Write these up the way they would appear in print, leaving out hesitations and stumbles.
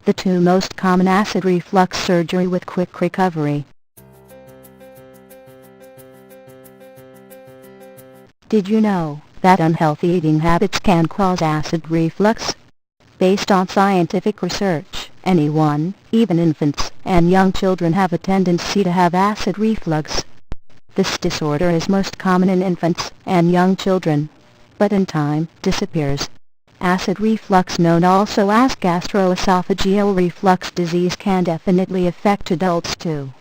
The two most common acid reflux surgery with quick recovery. Did you know that unhealthy eating habits can cause acid reflux? Based on scientific research, anyone, even infants and young children, have a tendency to have acid reflux. This disorder is most common in infants and young children, but in time disappears. Acid reflux, known also as gastroesophageal reflux disease, can definitely affect adults too.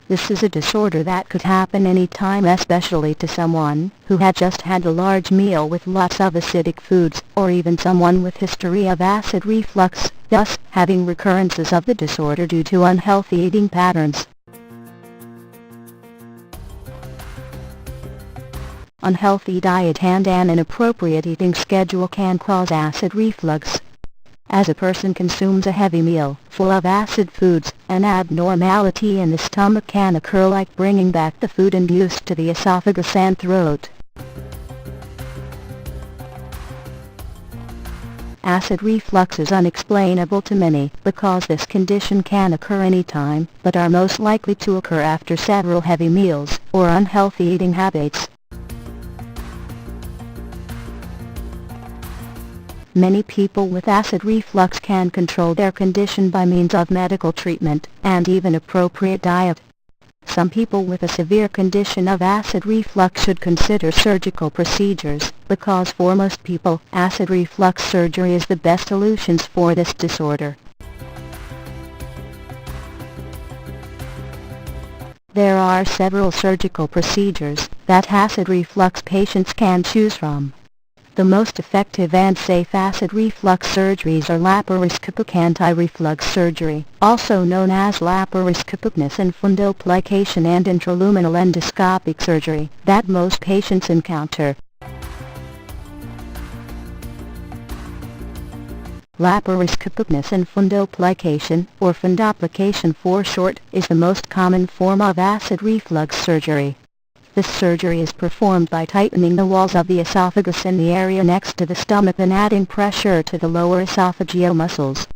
This is a disorder that could happen any time, especially to someone who had just had a large meal with lots of acidic foods, or even someone with history of acid reflux, thus having recurrences of the disorder due to unhealthy eating patterns. Unhealthy diet and an inappropriate eating schedule can cause acid reflux. As a person consumes a heavy meal full of acid foods, an abnormality in the stomach can occur, like bringing back the food induced to the esophagus and throat. Acid reflux is unexplainable to many because this condition can occur any time, but are most likely to occur after several heavy meals or unhealthy eating habits. Many people with acid reflux can control their condition by means of medical treatment and even appropriate diet. Some people with a severe condition of acid reflux should consider surgical procedures, because for most people, acid reflux surgery is the best solutions for this disorder. There are several surgical procedures that acid reflux patients can choose from. The most effective and safe acid reflux surgeries are laparoscopic anti-reflux surgery, also known as laparoscopicness and fundoplication, and intraluminal endoscopic surgery that most patients encounter. Laparoscopicness and fundoplication, or fundoplication for short, is the most common form of acid reflux surgery. This surgery is performed by tightening the walls of the esophagus in the area next to the stomach and adding pressure to the lower esophageal muscles.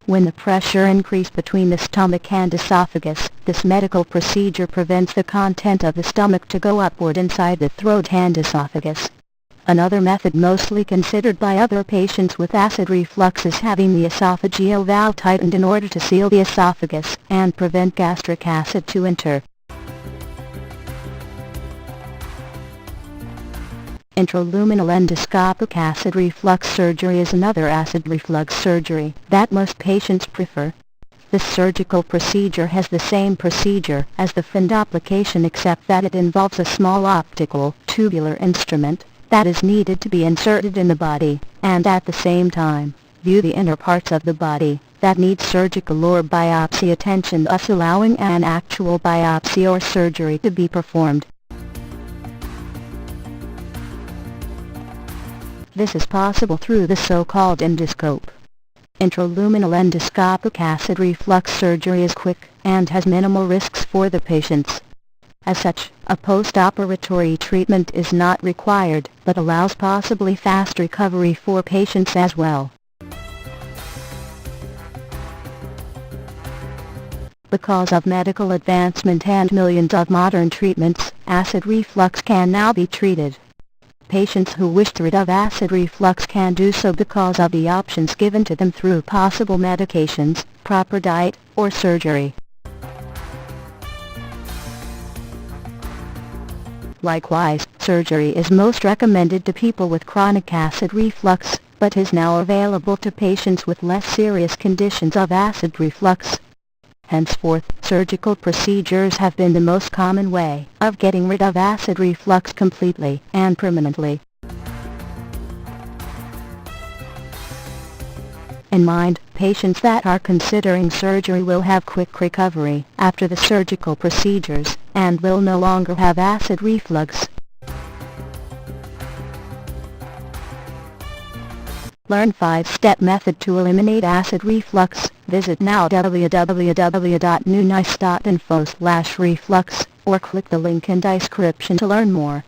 When the pressure increases between the stomach and esophagus, this medical procedure prevents the content of the stomach to go upward inside the throat and esophagus. Another method mostly considered by other patients with acid reflux is having the esophageal valve tightened in order to seal the esophagus and prevent gastric acid to enter. Intraluminal endoscopic acid reflux surgery is another acid reflux surgery that most patients prefer. This surgical procedure has the same procedure as the fundoplication, except that it involves a small optical, tubular instrument that is needed to be inserted in the body, and at the same time, view the inner parts of the body that need surgical or biopsy attention, thus allowing an actual biopsy or surgery to be performed. This is possible through the so-called endoscope. Intraluminal endoscopic acid reflux surgery is quick and has minimal risks for the patients. As such, a post-operatory treatment is not required, but allows possibly fast recovery for patients as well. Because of medical advancement and millions of modern treatments, acid reflux can now be treated. Patients who wish to rid of acid reflux can do so because of the options given to them through possible medications, proper diet, or surgery. Likewise, surgery is most recommended to people with chronic acid reflux, but is now available to patients with less serious conditions of acid reflux. Henceforth, surgical procedures have been the most common way of getting rid of acid reflux completely and permanently. In mind, patients that are considering surgery will have quick recovery after the surgical procedures, and will no longer have acid reflux. Learn 5-step method to eliminate acid reflux. Visit now www.newnice.info/reflux or click the link in description to learn more.